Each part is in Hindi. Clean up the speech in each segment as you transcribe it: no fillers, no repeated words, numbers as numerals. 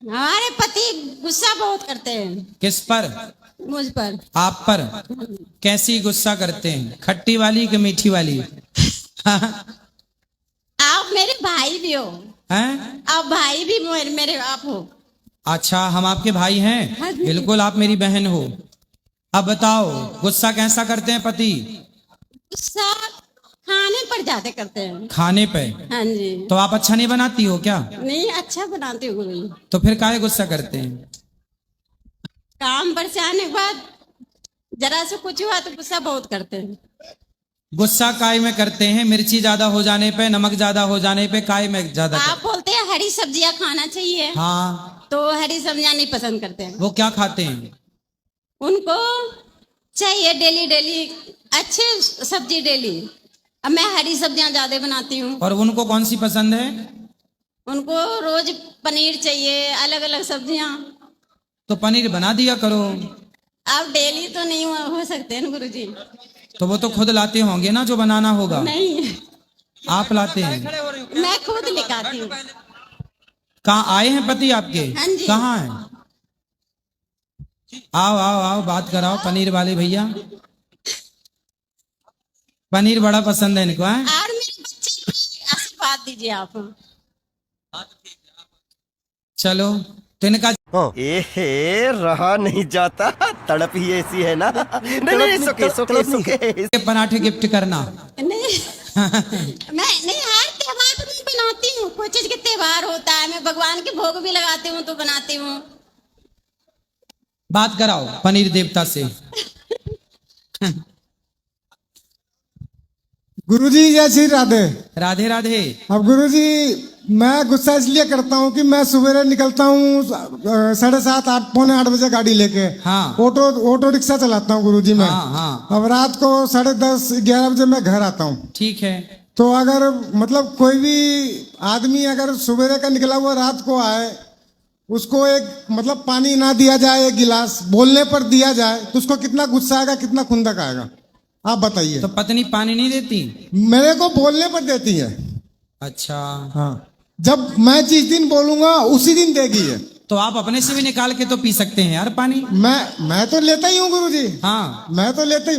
हमारे पति गुस्सा बहुत करते हैं। किस पर? मुझ पर। आप पर? कैसी गुस्सा करते हैं, खट्टी वाली कि मीठी वाली? आप मेरे भाई भी हो। हैं? आप भाई भी मेरे आप हो। अच्छा, हम आपके भाई हैं। हाँ जी। बिल्कुल, आप मेरी बहन हो। अब बताओ, गुस्सा कैसा करते हैं पति? गुस्सा खाने पर ज्यादा करते हैं। खाने पे? हाँ जी। तो आप अच्छा नहीं बनाती हो क्या? नहीं, अच्छा बनाती हूँ गुरु जी। तो फिर काहे गुस्सा करते हैं? काम पर से आने के बाद जरा से कुछ हुआ तो गुस्सा बहुत करते हैं। गुस्सा काय में करते हैं? मिर्ची ज्यादा हो जाने पे, नमक ज्यादा हो जाने पे, काय में ज्यादा आप बोलते हैं हरी सब्जियां खाना चाहिए। हाँ, तो हरी सब्जियां नहीं पसंद करते हैं। वो क्या खाते हैं? उनको चाहिए डेली डेली अच्छे सब्जी डेली। अब मैं हरी सब्जियां ज्यादा बनाती हूँ। और उनको कौन सी पसंद है? उनको रोज पनीर चाहिए, अलग अलग सब्जियां। तो पनीर बना दिया करो। अब डेली तो नहीं हो सकते ना गुरुजी। तो वो तो खुद लाते होंगे ना, जो बनाना होगा। नहीं, आप लाते हैं? मैं खुद लिखाती हूँ। कहाँ आए हैं पति आपके? हाँ जी। कहाँ हैं? आओ आओ आओ, बात कराओ पनीर वाले भैया। पनीर बड़ा पसंद है इनको, है? और मेरे बच्चे को आशीर्वाद दीजिए आप। चलो, तो इनका एहे रहा नहीं जाता, तड़प ही ऐसी है ना। नहीं नहीं, सुके सुके सुके। पराठे गिफ्ट करना। नहीं, मैं नहीं, हर त्योहार पर मैं बनाती हूँ। कोई चीज के त्योहार होता है, मैं भगवान के भोग भी लगाती हूँ तो बनाती हूँ। बात कराओ पनीर देवता से। गुरुजी जय श्री राधे। राधे राधे। अब गुरुजी, मैं गुस्सा इसलिए करता हूँ कि मैं सवेरे निकलता हूँ 7:30 8 पौने 8 बजे गाड़ी लेके। हाँ। ऑटो रिक्शा चलाता हूँ गुरुजी मैं। हाँ हाँ। अब रात को 10:30 11 बजे मैं घर आता हूँ। ठीक है। तो अगर मतलब कोई भी आदमी अगर सवेरे का निकला हुआ रात को आए, उसको एक मतलब पानी ना दिया जाए, एक गिलास बोलने पर दिया जाए, तो उसको कितना गुस्सा आएगा, कितना खुंदक आएगा, आप बताइए। तो पत्नी पानी नहीं देती? मेरे को बोलने पर देती है। अच्छा। हाँ, जब मैं जिस दिन बोलूंगा उसी दिन देगी है। तो आप अपने से भी निकाल के तो पी सकते हैं यार पानी। मैं तो लेता ही हूँ गुरुजी। हाँ, मैं तो लेता ही,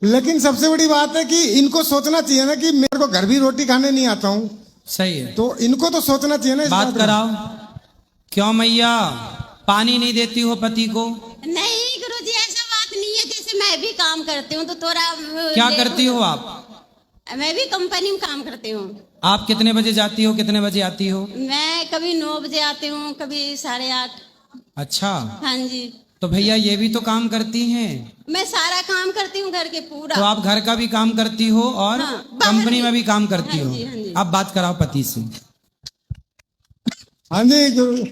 लेकिन सबसे बड़ी बात है कि इनको सोचना चाहिए ना कि मेरे को घर भी रोटी खाने नहीं आता हूँ। सही है। तो इनको तो सोचना चाहिए ना इस बात में। कराओ। क्यों मैया पानी नहीं देती हो पति को? नहीं गुरुजी, ऐसा बात नहीं है। जैसे मैं भी काम करती हूँ तो थोड़ा क्या करती हो आप? मैं भी कंपनी में काम करती हूँ। आप कितने बजे जाती हो, कितने बजे आती हो? मैं कभी 9 बजे आती हूँ, कभी 8:30। अच्छा, हाँ जी। तो भैया ये भी तो काम करती हैं। मैं सारा काम करती हूँ घर के पूरा। तो आप घर का भी काम करती हो और हाँ, बाहर कंपनी भी। में भी काम करती हाँ हो। जी, हाँ जी। अब बात कराओ पति से। हाँ जी गुरु।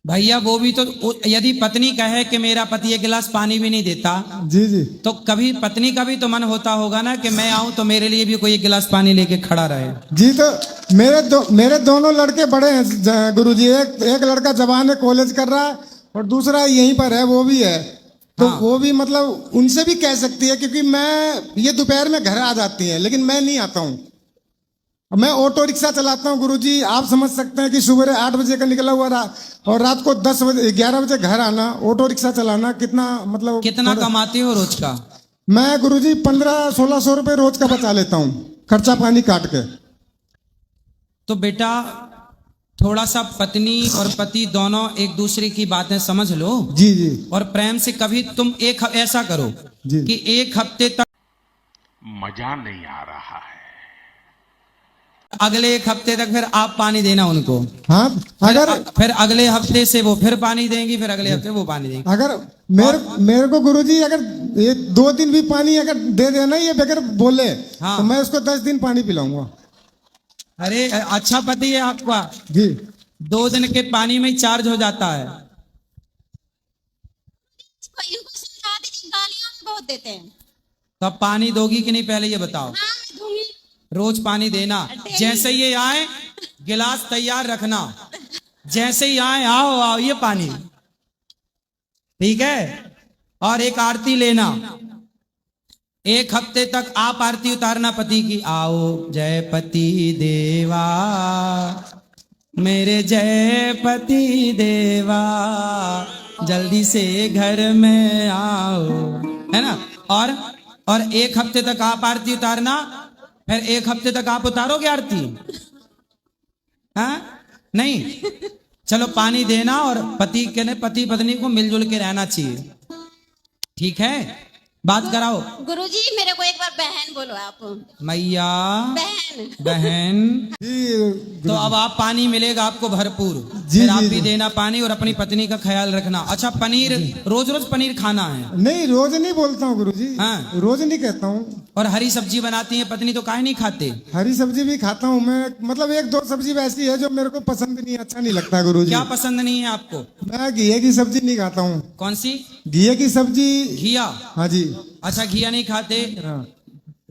भैया वो भी तो, यदि पत्नी कहे कि मेरा पति एक गिलास पानी भी नहीं देता, जी जी। तो कभी पत्नी का भी तो मन होता होगा ना कि मैं आऊं तो मेरे लिए भी कोई एक गिलास पानी लेके खड़ा रहे। जी, तो मेरे दोनों लड़के बड़े हैं गुरुजी। एक लड़का जवान है, कॉलेज कर रहा है, और दूसरा यहीं पर है, वो भी है। तो हाँ। वो भी मतलब उनसे भी कह सकती है, क्योंकि मैं ये दोपहर में घर आ जाती है, लेकिन मैं नहीं आता हूँ। मैं ऑटो रिक्शा चलाता हूँ गुरुजी। आप समझ सकते हैं कि सुबह 8 बजे का निकला हुआ और रात को 10 बजे 11 बजे घर आना, ऑटो रिक्शा चलाना, कितना मतलब कितना कमाते हो रोज का? मैं गुरुजी 1500-1600 रुपए रोज का बचा लेता हूँ, खर्चा पानी काट के। तो बेटा थोड़ा सा पत्नी और पति दोनों एक दूसरे की बातें समझ लो। जी जी। और प्रेम से कभी तुम ऐसा करो जी। कि एक हफ्ते तक, मजा नहीं आ रहा है, अगले एक हफ्ते तक फिर आप पानी देना उनको। हाँ, फिर अगले हफ्ते से वो फिर पानी देंगी, फिर अगले हफ्ते वो पानी देंगी। अगर मेरे को गुरुजी अगर ये 2 दिन भी पानी अगर दे देना ये बगैर बोले, हाँ। तो मैं उसको 10 दिन पानी पिलाऊंगा। अरे अच्छा पति है आपका। जी। 2 दिन के पानी में चार्ज हो जाता है। इनको समझा दीजिए, गालियां भी बहुत देते हैं। तो अब पानी दोगी कि नहीं पहले ये बताओ। हाँ, मैं दूंगी। रोज पानी देना। जैसे ये आए गिलास तैयार रखना, जैसे ही आए आओ आओ ये पानी, ठीक है? और एक आरती लेना। एक हफ्ते तक आप आरती उतारना पति की, आओ जय पति देवा, मेरे जय पति देवा जल्दी से घर में आओ, है ना। और 1 हफ्ते तक आप आरती उतारना, फिर 1 हफ्ते तक आप उतारोगे आरती? हाँ नहीं, चलो पानी देना और पति पत्नी को मिलजुल के रहना चाहिए, ठीक है। बात कराओ। गुरुजी मेरे को एक बार बहन बोलो आप। मैया बहन। तो अब आप पानी मिलेगा आपको भरपूर, जी, फिर आप जी, भी जी। देना पानी और अपनी पत्नी का ख्याल रखना। अच्छा पनीर रोज रोज पनीर खाना है? नहीं, रोज नहीं बोलता हूँ गुरुजी। हाँ। रोज नहीं कहता हूँ। और हरी सब्जी बनाती है पत्नी तो काहे नहीं खाते? हरी सब्जी भी खाता हूँ मैं, मतलब 1-2 सब्जी वैसी है जो मेरे को पसंद नहीं, अच्छा नहीं लगता गुरुजी। क्या पसंद नहीं है आपको? मैं घिये की सब्जी नहीं खाता हूँ। कौन सी? घिये की सब्जी। घिया? हाँ जी। अच्छा घिया नहीं खाते? हाँ।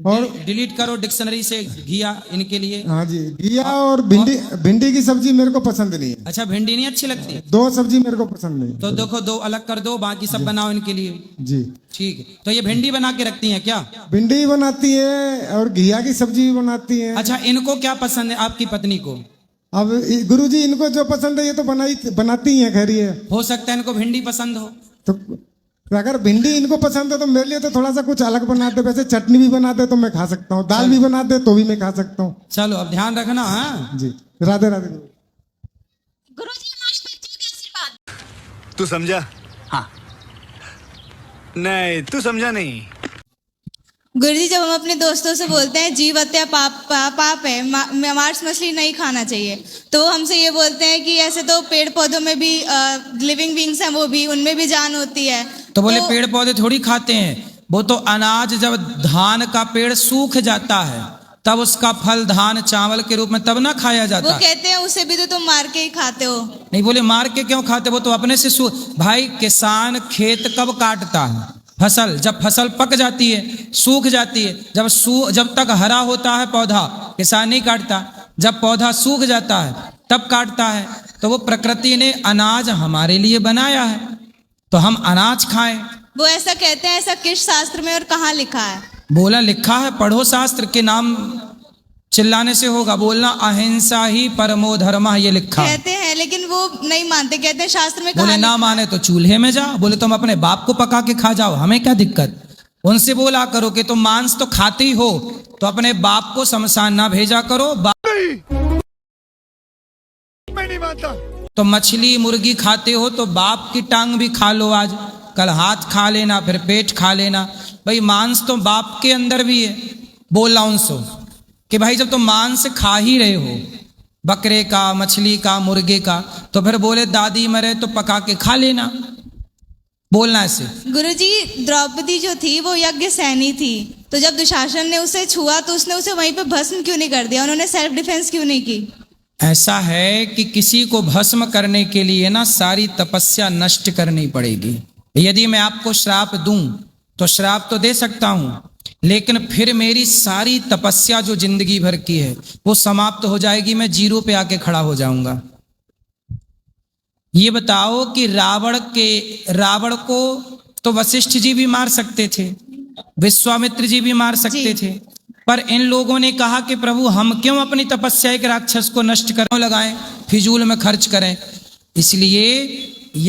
और डिलीट करो डिक्शनरी से घिया इनके लिए। हाँ जी, घिया और भिंडी की सब्जी मेरे को पसंद नहीं है। अच्छा भिंडी नहीं अच्छी लगती? 2 सब्जी मेरे को पसंद नहीं। तो देखो 2 अलग कर दो, बाकी सब बनाओ इनके लिए। जी ठीक है, तो ये भिंडी बना के रखती हैं क्या? भिंडी भी बनाती है और घिया की सब्जी भी बनाती है। अच्छा इनको क्या पसंद है आपकी पत्नी को? अब गुरुजी इनको जो पसंद है ये तो बनाती है, खैर ये हो सकता है इनको भिंडी पसंद हो। तो अगर भिंडी इनको पसंद है तो मेरे लिए तो थोड़ा सा कुछ अलग बनाते, वैसे चटनी भी बनाते तो मैं खा सकता हूँ, दाल भी बनाते तो भी मैं खा सकता हूँ। चलो अब ध्यान रखना। हाँ जी, राधे राधे। गुरुजी हमारे बच्चों के आशीर्वाद। तू समझा? हाँ। नहीं तू समझा नहीं। गुरुजी जब हम अपने दोस्तों से बोलते हैं जीव हत्या पाप है, मांस मछली नहीं खाना चाहिए, तो हमसे ये बोलते हैं कि ऐसे तो पेड़ पौधों में भी लिविंग बींग्स हैं, वो भी उनमें भी जान होती है। तो बोले पेड़ पौधे थोड़ी खाते हैं, वो तो अनाज जब धान का पेड़ सूख जाता है तब उसका फल धान चावल के रूप में तब ना खाया जाता। वो कहते हैं उसे भी तो तुम मार के ही खाते हो। नहीं बोले मार के क्यों खाते, वो तो अपने से भाई किसान खेत कब काटता है? फसल जब फसल पक जाती है, सूख जाती है, जब तक हरा होता है पौधा किसान नहीं काटता, जब पौधा सूख जाता है तब काटता है। तो वो प्रकृति ने अनाज हमारे लिए बनाया है तो हम अनाज खाएं। वो ऐसा कहते हैं, ऐसा किस शास्त्र में और कहाँ लिखा है? बोला लिखा है, पढ़ो शास्त्र के नाम चिल्लाने से होगा, बोलना अहिंसा ही परमो धर्मः, ये लिखा है। कहते हैं लेकिन वो नहीं मानते, कहते हैं शास्त्र में बोले कहाँ ना माने तो चूल्हे में जा, बोले तुम अपने बाप को पका के खा जाओ, हमें क्या दिक्कत। उनसे बोला करो कि तुम मांस तो खाते ही हो तो अपने बाप को शमशान ना भेजा करो। मैं नहीं मानता। तो मछली मुर्गी खाते हो तो बाप की टांग भी खा लो, आज कल हाथ खा लेना, फिर पेट खा लेना। भाई मांस तो बाप के अंदर भी है। बोला उनसे कि भाई जब तुम मांस खा ही रहे हो, बकरे का, मछली का, मुर्गे का, तो फिर बोले दादी मरे तो पका के खा लेना। बोलना ऐसे। गुरुजी द्रौपदी जो थी वो यज्ञ सैनी थी, तो जब दुशासन ने उसे छुआ तो उसने उसे वहीं पे भस्म क्यों नहीं कर दिया? उन्होंने सेल्फ डिफेंस क्यों नहीं की? ऐसा है कि किसी को भस्म करने के लिए ना सारी तपस्या नष्ट करनी पड़ेगी। यदि मैं आपको श्राप दूं तो श्राप तो दे सकता हूं, लेकिन फिर मेरी सारी तपस्या जो जिंदगी भर की है वो समाप्त हो जाएगी, मैं जीरो पे आके खड़ा हो जाऊंगा। ये बताओ कि रावण को तो वशिष्ठ जी भी मार सकते थे, विश्वामित्र जी भी मार सकते थे, पर इन लोगों ने कहा कि प्रभु हम क्यों अपनी तपस्या के राक्षस को नष्ट करने लगाएं, फिजूल में खर्च करें। इसलिए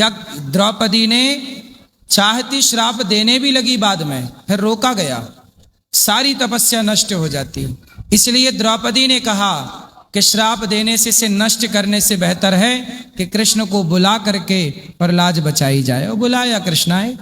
द्रौपदी ने चाहती श्राप देने भी लगी, बाद में फिर रोका गया, सारी तपस्या नष्ट हो जाती। इसलिए द्रौपदी ने कहा कि श्राप देने से, इसे नष्ट करने से बेहतर है कि कृष्ण को बुला करके प्रहलाद बचाई जाए। और बुलाया, कृष्ण आए।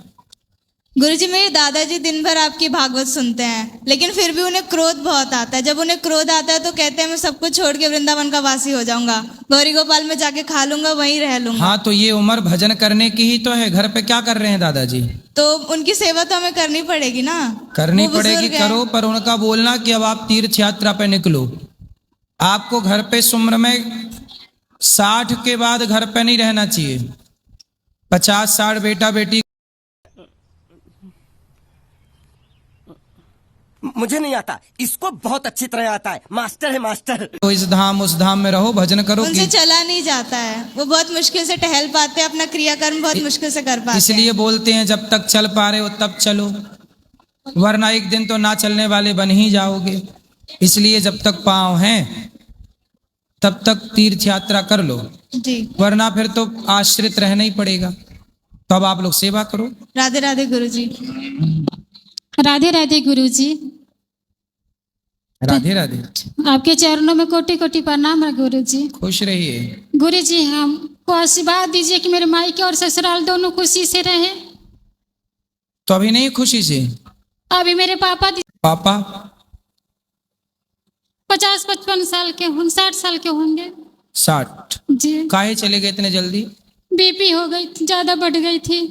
गुरुजी मेरे दादाजी दिन भर आपकी भागवत सुनते हैं, लेकिन फिर भी उन्हें क्रोध बहुत आता है। जब उन्हें क्रोध आता है तो कहते हैं मैं सब कुछ छोड़ के वृंदावन का वासी हो जाऊंगा, गौरी गोपाल में जाके खा लूंगा, वहीं रह लूंगा। हाँ तो ये उम्र भजन करने की ही तो है, घर पे क्या कर रहे हैं दादाजी? तो उनकी सेवा तो हमें करनी पड़ेगी ना। करनी वो पड़ेगी, बुजुर्ग हैं। करो, पर उनका बोलना कि अब आप तीर्थ यात्रा पे निकलो। आपको घर पे इस उम्र में 60 के बाद घर पे नहीं रहना चाहिए। 50-60 बेटा बेटी। मुझे नहीं आता, इसको बहुत अच्छी तरह आता है, मास्टर है मास्टर। तो इस धाम उस धाम में रहो, भजन करो। उनसे चला नहीं जाता है, वो बहुत मुश्किल से टहल पाते हैं, अपना क्रियाकर्म बहुत मुश्किल से कर पाते हैं। इसलिए बोलते हैं जब तक चल पा रहे हो तब चलो, वरना एक दिन तो ना चलने वाले बन ही जाओगे। इसलिए जब तक पाँव हैं तब तक तीर्थ यात्रा कर लो, जी। वरना फिर तो आश्रित रहना ही पड़ेगा। तो अब आप लोग सेवा करो। राधे राधे गुरुजी। राधे राधे गुरुजी, राधे राधे। आपके चरणों में कोटि कोटि प्रणाम है गुरुजी। खुश रहिए। गुरुजी हमको आशीर्वाद दीजिए कि मेरे मायके और ससुराल दोनों खुशी से रहे। तो अभी नहीं खुशी से? अभी मेरे पापा पापा 50-55 साल के 60 साल के होंगे 60। जी। काहे चले गए इतने जल्दी? बीपी हो गई थी, ज्यादा बढ़ गई थी।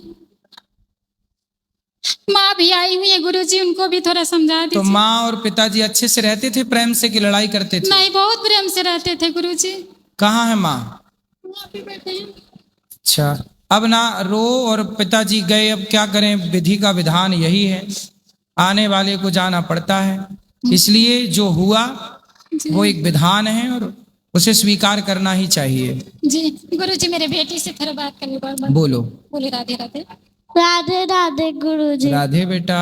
माँ भी आई हुई है गुरुजी, उनको भी थोड़ा समझा तो दीजिए। माँ और पिताजी अच्छे से रहते थे, प्रेम से, कि लड़ाई करते थे? नहीं, बहुत प्रेम से रहते थे गुरुजी। कहाँ है माँ? वहाँ पे बैठे हैं। अच्छा, अब ना रो, और पिताजी गए, अब क्या करें, विधि का विधान यही है, आने वाले को जाना पड़ता है। इसलिए जो हुआ वो एक विधान है और उसे स्वीकार करना ही चाहिए। जी गुरुजी, मेरे बेटी से थोड़ा बात करने बार बोलो। बोले राधे राधे। राधे राधे गुरुजी। राधे बेटा,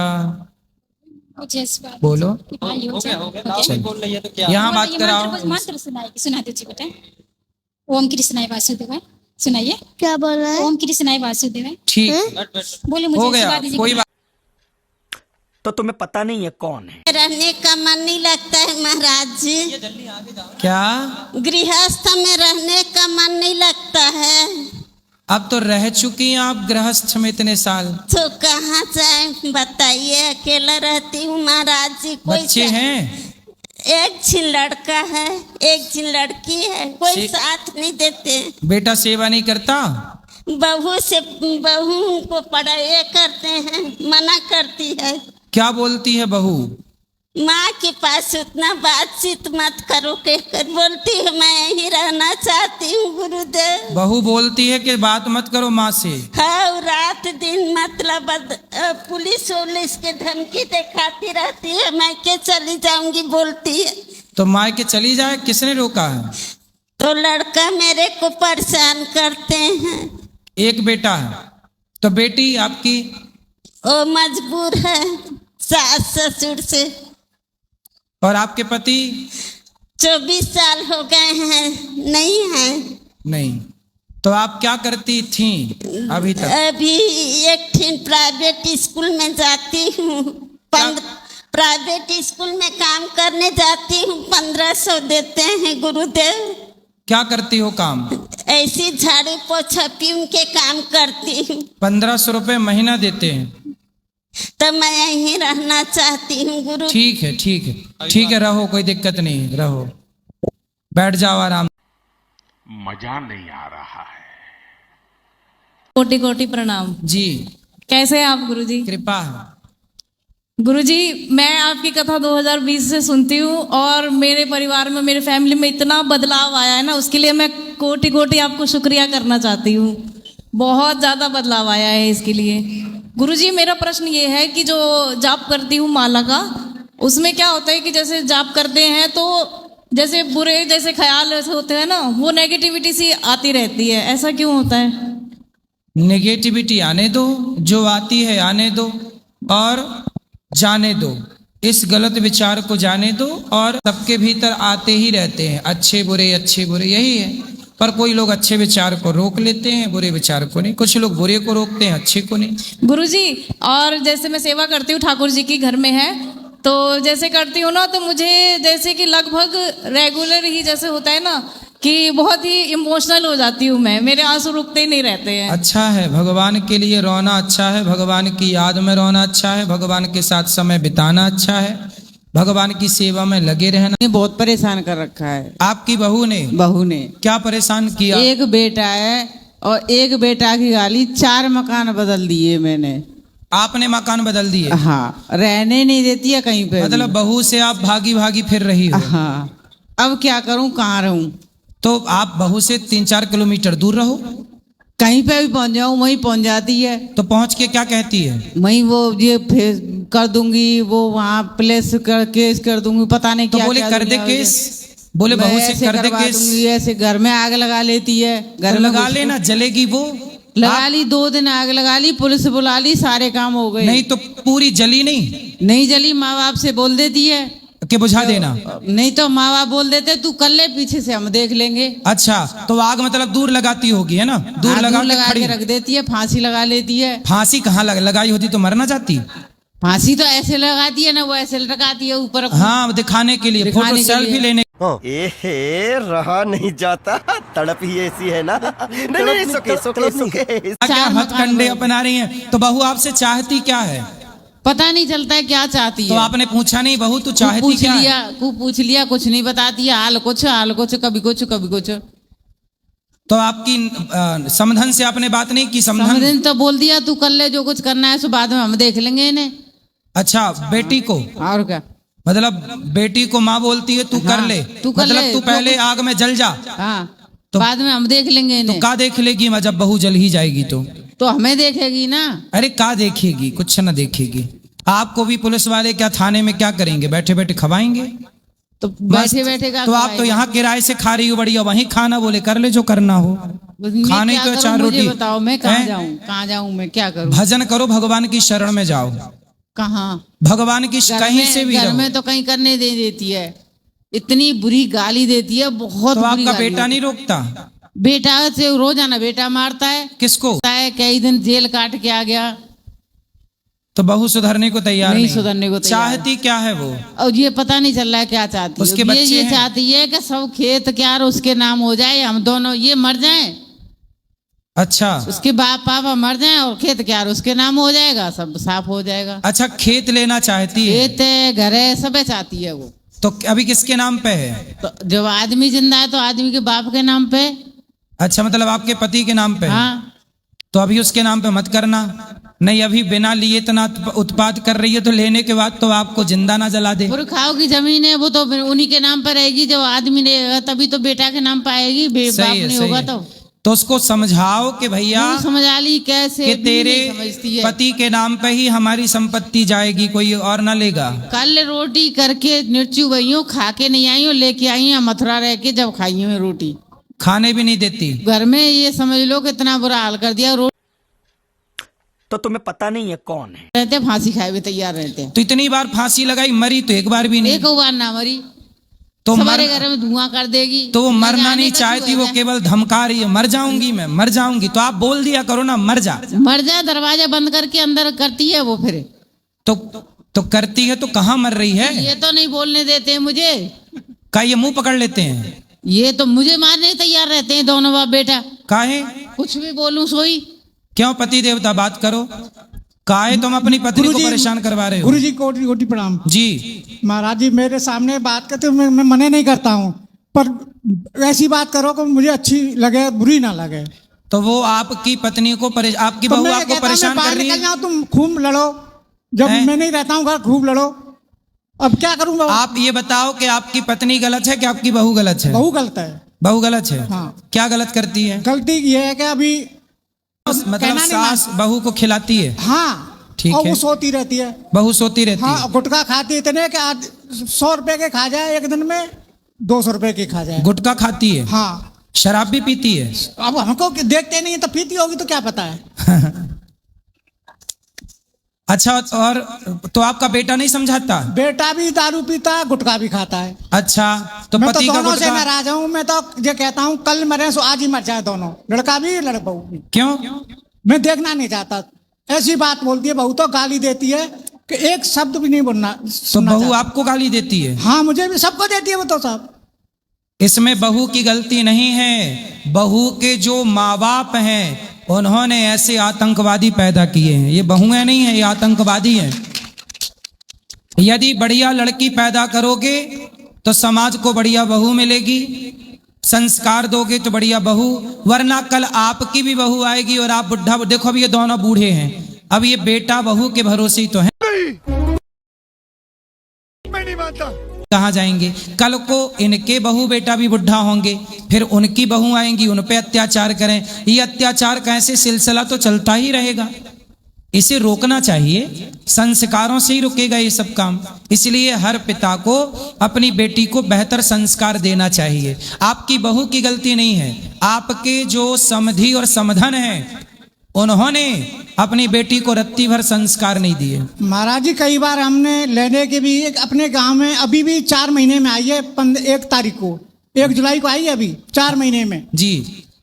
मुझे इस बात बोलो। भाई हो जाए। चल, यहाँ बात कराओ। मंत्र सुना दीजिए बेटा। ओम कृष्णाय वासुदेवाय, सुनाइए। क्या बोल रहे हैं? ओम कृष्णाय वासुदेवाय। ठीक, बोले मुझे हो गया, आशीर्वाद दीजिए कोई बेटा। बात। तो तुम्हें पता नहीं है कौन है? रहने का मन नहीं लगता है महाराज जी, क्या? गृहस्थ में रहने का मन नहीं लगता है। अब तो रह चुकी हैं आप गृहस्थ में इतने साल, तो कहाँ जाए बताइए, अकेला रहती हूँ महाराज जी। बच्चे हैं? एक झिन लड़का है, एक झिन लड़की है, कोई साथ नहीं देते। बेटा सेवा नहीं करता? बहू को पढ़ाई करते हैं, मना करती है। क्या बोलती है बहू? माँ के पास उतना बातचीत मत करो कहकर बोलती है, मैं यहीं रहना चाहती हूँ गुरुदेव। बहू बोलती है कि बात मत करो माँ से? हाँ, रात दिन मतलब पुलिस के धमकी दिखाती रहती है, मैं के चली जाऊंगी बोलती है। तो माँ के चली जाए, किसने रोका है? तो लड़का मेरे को परेशान करते हैं। एक बेटा है, तो बेटी आपकी? वो मजबूर है सास ससुर से। और आपके पति? 24 साल हो गए हैं, नहीं है। नहीं, तो आप क्या करती थी अभी तक? अभी एक प्राइवेट स्कूल में जाती हूँ। प्राइवेट स्कूल में काम करने जाती हूँ, 1500 देते हैं गुरुदेव। क्या करती हो काम? ऐसी झाड़ू पोछा पीऊं के काम करती हूँ। 1500 रुपए महीना देते हैं? तो मैं यहीं रहना चाहती हूँ गुरु। ठीक है, ठीक है, ठीक है, रहो, कोई दिक्कत नहीं, रहो, बैठ जाओ आराम। मजा नहीं आ रहा है। कोटि कोटि प्रणाम जी। कैसे हैं आप गुरुजी? कृपा है गुरुजी, मैं आपकी कथा 2020 से सुनती हूँ और मेरे परिवार में, मेरे फैमिली में इतना बदलाव आया है ना, उसके लिए मैं कोटि कोटि आपको शुक्रिया करना चाहती हूँ। बहुत ज़्यादा बदलाव आया है इसके लिए। गुरुजी, मेरा प्रश्न ये है कि जो जाप करती हूँ माला का, उसमें क्या होता है कि जैसे जाप करते हैं तो जैसे बुरे जैसे ख्याल ऐसे होते हैं ना, वो नेगेटिविटी सी आती रहती है, ऐसा क्यों होता है? नेगेटिविटी आने दो, जो आती है आने दो और जाने दो। इस गलत विचार को जाने दो, और सबके भीतर आते ही रहते हैं, अच्छे बुरे यही है। पर कोई लोग अच्छे विचार को रोक लेते हैं, बुरे विचार को नहीं। कुछ लोग बुरे को रोकते हैं, अच्छे को नहीं। गुरुजी, और जैसे मैं सेवा करती हूँ, ठाकुर जी की घर में है, तो जैसे करती हूँ ना, तो मुझे जैसे कि लगभग रेगुलर ही जैसे होता है ना कि बहुत ही इमोशनल हो जाती हूँ मैं, मेरे आंसू रुकते ही नहीं रहते हैं। अच्छा है, भगवान के लिए रोना अच्छा है, भगवान की याद में रोना अच्छा है, भगवान के साथ समय बिताना अच्छा है, भगवान की सेवा में लगे रहना। बहुत परेशान कर रखा है आपकी बहू ने? बहू ने क्या परेशान किया? एक बेटा है और एक बेटा की गाली, 4 मकान बदल दिए मैंने। आपने मकान बदल दिए? हाँ, रहने नहीं देती है कहीं पे। मतलब बहू से आप भागी भागी फिर रही हो? हाँ, अब क्या करूं, कहाँ रहूं? तो आप बहू से 3-4 किलोमीटर दूर रहो। कहीं पे भी पहुंच जाऊं, वहीं पहुंच जाती है। तो पहुंच के क्या कहती है? वहीं वो ये कर दूंगी, वो वहाँ प्लेस कर केस कर दूंगी, पता नहीं तो क्या। बोले कर दे केस, बोले बहू से कर दे केस। ऐसे घर में आग लगा लेती है, घर तो में लगा लेना, जलेगी वो। लगा ली, 2 दिन आग लगा ली, पुलिस बुला ली, सारे काम हो गए। नहीं तो पूरी जली नहीं? नहीं जली, माँ बाप से बोल देती है कि बुझा देना? नहीं तो माँ बाप बोल देते तू कर ले, पीछे से हम देख लेंगे। अच्छा, तो आग मतलब दूर लगाती होगी, है ना? दूर हाँ, लगा लगा खड़ी के रख देती है, फांसी लगा लेती है। फांसी कहाँ लगाई होती तो मर ना जाती? फांसी तो ऐसे लगाती है ना, वो ऐसे लगाती है ऊपर। हाँ, दिखाने के लिए, दिखाने फोटो के सेल्फी लिए। लेने। एहे रहा नहीं जाता, तड़प ही ऐसी है ना। नहीं सुके सुके सुके। क्या हथकंडे अपना रही हैं? तो बहू आपसे चाहती क्या है? पता नहीं चलता है क्या चाहती तो है। आपने पूछा नहीं बहू तू खूब चाहती पूछ क्या लिया, है? खूब पूछ लिया, कुछ नहीं बताती है। हाल कुछ कभी कुछ कभी कुछ। तो आपकी समधन से आपने बात नहीं की? समधन तो बोल दिया तू कर ले जो कुछ करना है, सो बाद में हम देख लेंगे इन्हें। अच्छा, बेटी को? और क्या मतलब बेटी को माँ बोलती है तू कर ले, तू कर मतलब ले, तू पहले आग में जल जा। हाँ, तो बाद में हम देख लेंगे तो इन्हें। का देख लेगी मैं जब बहू जल ही जाएगी तो हमें देखेगी ना। अरे का देखेगी? कुछ ना देखेगी। आपको भी पुलिस वाले क्या थाने में क्या करेंगे? बैठे बैठे खवाएंगे। तो बैठे बैठे का तो आप तो यहाँ किराए से खा रही हो, बढ़िया वहीं खाना, बोले कर ले जो करना हो। खाने को 4 रोटी। बताओ मैं कहाँ जाऊँ मैं क्या करूँ? भजन करो, भगवान की शरण में जाओ। कहाँ? भगवान की कहीं से भी घर रहो। में तो कहीं करने दे देती है, इतनी बुरी गाली देती है, बहुत तो बुरी आपका गाली बेटा नहीं रोकता? बेटा से रोजाना बेटा मारता है। किसको? कई दिन जेल काट के आ गया। तो बहू सुधरने को तैयार नहीं सुधरने को तैयार। चाहती क्या है वो? और ये पता नहीं चल रहा है क्या चाहती है। उसके बच्चे ये हैं? चाहती है कि सब खेत क्या उसके नाम हो जाए, हम दोनों ये मर जाएं। अच्छा, उसके बाप पापा मर जाएं और खेत क्या उसके नाम हो जाएगा, सब साफ हो जाएगा। अच्छा, खेत लेना चाहती है? खेत है, घर है, सब चाहती है वो। तो अभी किसके नाम पे है? तो जब आदमी जिंदा है तो आदमी के बाप के नाम पे। अच्छा, मतलब आपके पति के नाम पे है? हाँ। तो अभी उसके नाम पे मत करना। नहीं, अभी बिना लिए इतना उत्पाद कर रही है तो लेने के बाद तो आपको जिंदा ना जला दे। पुरखाओं की जमीन है वो तो उन्हीं के नाम पर रहेगी। जब आदमी रहेगा तभी तो बेटा के नाम पर आएगी, बाप नहीं होगा तो उसको समझाओ कि भैया समझा ली कैसे कि तेरे पति के नाम पे ही हमारी संपत्ति जाएगी, कोई और ना लेगा। कल रोटी करके निर्चू भैया खा के नहीं आई हो, लेके आई है मथुरा रह के, जब खाई हूँ रोटी खाने भी नहीं देती घर में। ये समझ लो कि इतना बुरा हाल कर दिया। तो तुम्हें पता नहीं है कौन है? रहते फांसी खाए हुए तैयार रहते हैं। तो इतनी बार फांसी लगाई, मरी तो एक बार भी नहीं। एक बार ना मरी तो हमारे घर में धुआं कर देगी। तो वो मरना नहीं चाहती, वो केवल धमका रही है, मर जाऊंगी मैं, मर जाऊंगी। तो आप बोल दिया करो ना, मर जा। मर जा, दरवाजा बंद करके अंदर करती है वो। फिर तो करती है तो कहाँ मर रही है? ये तो नहीं बोलने देते मुझे। का ये मुंह पकड़ लेते हैं? ये तो मुझे मारने तैयार रहते हैं दोनों बाप बेटा। काहे? कुछ भी बोलूं सोई। क्यों? पति देवता बात करो। काहे तुम अपनी पत्नी को परेशान करवा रहे हो? गुरुजी कोटि कोटि प्रणाम जी। महाराज जी, मेरे सामने बात करते हो, मैं मना नहीं करता हूँ, पर ऐसी बात करो कि मुझे अच्छी लगे, बुरी ना लगे। तो वो आपकी पत्नी को आपकी तो बहू मैं आपको कहता हूं, परेशान मैं कर बाहर रही निकल है? जाऊं, तुम खूब लड़ो। जब मैं नहीं रहता हूँ घर, खूब लड़ो। अब क्या करूंगा? आप ये बताओ कि आपकी पत्नी गलत है कि आपकी बहू गलत है? बहू गलत है। बहू गलत है? हाँ। क्या गलत करती है? गलती ये है कि अभी मतलब सास बहू को खिलाती है? हाँ, ठीक और है। वो सोती रहती है। बहू सोती रहती है? हाँ, गुटखा खाती इतने कि आज 100 रुपए के खा जाए एक दिन में, 200 रुपए की खा जाए। गुटखा खाती है? हाँ। शराब भी पीती है? अब हमको देखते नहीं है तो पीती होगी तो क्या पता है। अच्छा, और तो आपका बेटा नहीं समझाता? बेटा भी दारू पीता है, गुटखा भी खाता है। अच्छा, तो मैं पति तो का दोनों से गुटखा? नाराज हूँ। मैं तो ये कहता हूँ कल मरे सो आज ही मर जाए दोनों, लड़का भी बहू भी। क्यों? मैं देखना नहीं चाहता। ऐसी बात बोलती है बहू, तो गाली देती है कि एक शब्द भी नहीं बोलना। तो बहू आपको गाली देती है? हाँ, मुझे भी, सबको देती है वो तो सब। इसमें बहू की गलती नहीं है। बहू के जो माँ बाप हैं उन्होंने ऐसे आतंकवादी पैदा किए हैं। ये बहुएं नहीं है, ये आतंकवादी हैं। यदि बढ़िया लड़की पैदा करोगे तो समाज को बढ़िया बहू मिलेगी, संस्कार दोगे तो बढ़िया बहू, वरना कल आपकी भी बहू आएगी और आप बुढ़ा। देखो अब ये दोनों बूढ़े हैं, अब ये बेटा बहू के भरोसे ही तो है। मैं नहीं मानता। कहाँ जाएंगे? कल को इनके बहू बेटा भी बुढ़ा होंगे, फिर उनकी बहू आएंगी, उन पे अत्याचार करें। ये अत्याचार कैसे सिलसिला तो चलता ही रहेगा। इसे रोकना चाहिए, संस्कारों से ही रुकेगा ये सब काम। इसलिए हर पिता को अपनी बेटी को बेहतर संस्कार देना चाहिए। आपकी बहू की गलती नहीं है, आपके जो समधी और समधन हैं उन्होंने अपनी बेटी को रत्ती भर संस्कार नहीं दिए। महाराज जी कई बार हमने लेने के भी अपने गांव में अभी भी 4 महीने में आई है 1 तारीख को 1 जुलाई को आई है अभी 4 महीने में जी।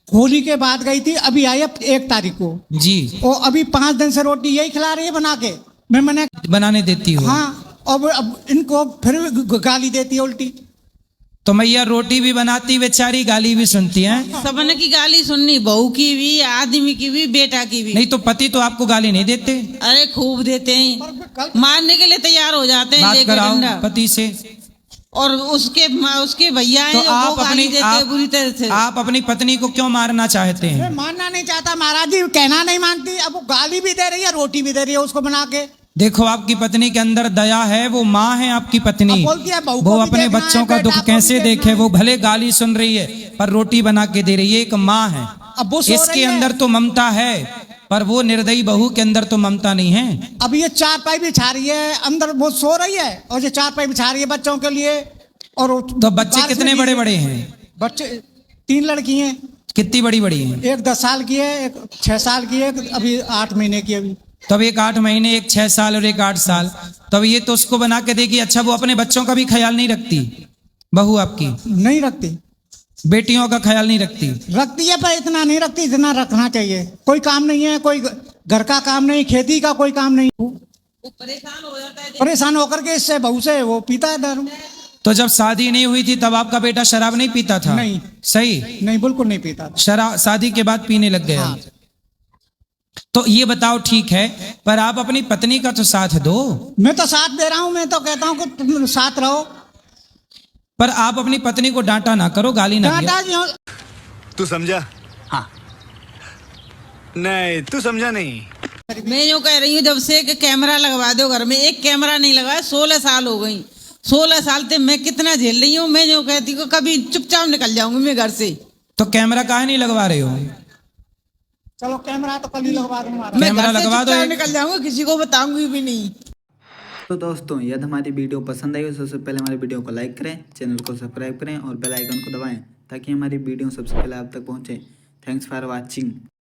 होली के बाद गई थी अभी आई है 1 तारीख को जी। और अभी 5 दिन से रोटी यही खिला रही है बना के मैंने बनाने देती हूँ। हाँ और अब इनको फिर गाली देती है उल्टी। तो मैया रोटी भी बनाती बेचारी गाली भी सुनती हैं। सबने की गाली सुननी, बहू की भी, आदमी की भी, बेटा की भी। नहीं तो पति तो आपको गाली नहीं देते? अरे खूब देते हैं, मारने के लिए तैयार हो जाते हैं। बात कराओ पति से। और उसके भैया हैं तो आप वो गाली देते हैं बुरी तरह से। आप अपनी पत्नी को क्यों मारना चाहते हैं? मारना नहीं चाहता महाराज जी, कहना नहीं मानती। अब वो गाली भी दे रही है रोटी भी दे रही है उसको बना के। देखो आपकी पत्नी के अंदर दया है, वो माँ है आपकी पत्नी। वो अपने बच्चों का दुख कैसे देखे? वो भले गाली सुन रही है पर रोटी बना के दे रही है, एक माँ है। इसके अंदर तो ममता है पर वो निर्दयी बहू के अंदर तो ममता नहीं है। अब ये 4 पाई बिछा रही है अंदर, वो सो रही है और ये 4 पाई बिछा रही है बच्चों के लिए। और तो बच्चे कितने बड़े बड़े हैं? बच्चे 3 लड़की हैं। कितनी बड़ी बड़ी हैं? एक 10 साल की है, एक 6 साल की है, अभी 8 महीने की अभी। तब एक 8 महीने, एक 6 साल और एक 8 साल। तब ये तो उसको बना के देगी। अच्छा वो अपने बच्चों का भी ख्याल नहीं रखती बहू आपकी? नहीं रखती। बेटियों का ख्याल नहीं रखती? रखती है पर इतना नहीं रखती जितना रखना चाहिए। कोई काम नहीं है, कोई घर का काम नहीं, खेती का कोई काम नहीं। परेशान हो जाता है, परेशान होकर के इससे बहू से वो पीता है दारू। तो जब शादी नहीं हुई थी तब आपका बेटा शराब नहीं पीता था? नहीं। सही? नहीं बिल्कुल नहीं पीता था। शराब शादी के बाद पीने लग गया। हाँ। तो ये बताओ ठीक है पर आप अपनी पत्नी का तो साथ दो। मैं तो साथ दे रहा हूँ, मैं तो कहता हूँ कि तुम साथ रहो। पर आप अपनी पत्नी को डांटा ना करो, गाली ना दिया। तू समझा? हाँ। नहीं तू समझा नहीं। मैं यूँ कह रही हूँ जब से कि कैमरा लगवा दो घर में, एक कैमरा नहीं लगाया 16 साल हो गई। 16 साल से मैं कितना झेल रही हूँ। मैं यूँ कहती हूँ कभी चुपचाप निकल जाऊंगी मैं घर से। तो कैमरा काहे नहीं लगवा रहे हो? चलो कैमरा तो कल ही लगवा दूंगा। कैमरा लगवा दो। निकल जाऊंगी, किसी को बताऊंगी भी नहीं। तो दोस्तों यदि हमारी वीडियो पसंद आई हो तो सबसे पहले हमारी वीडियो को लाइक करें, चैनल को सब्सक्राइब करें और बेल आइकन को दबाएं ताकि हमारी वीडियो सबसे पहले आप तक पहुंचे। Thanks for watching.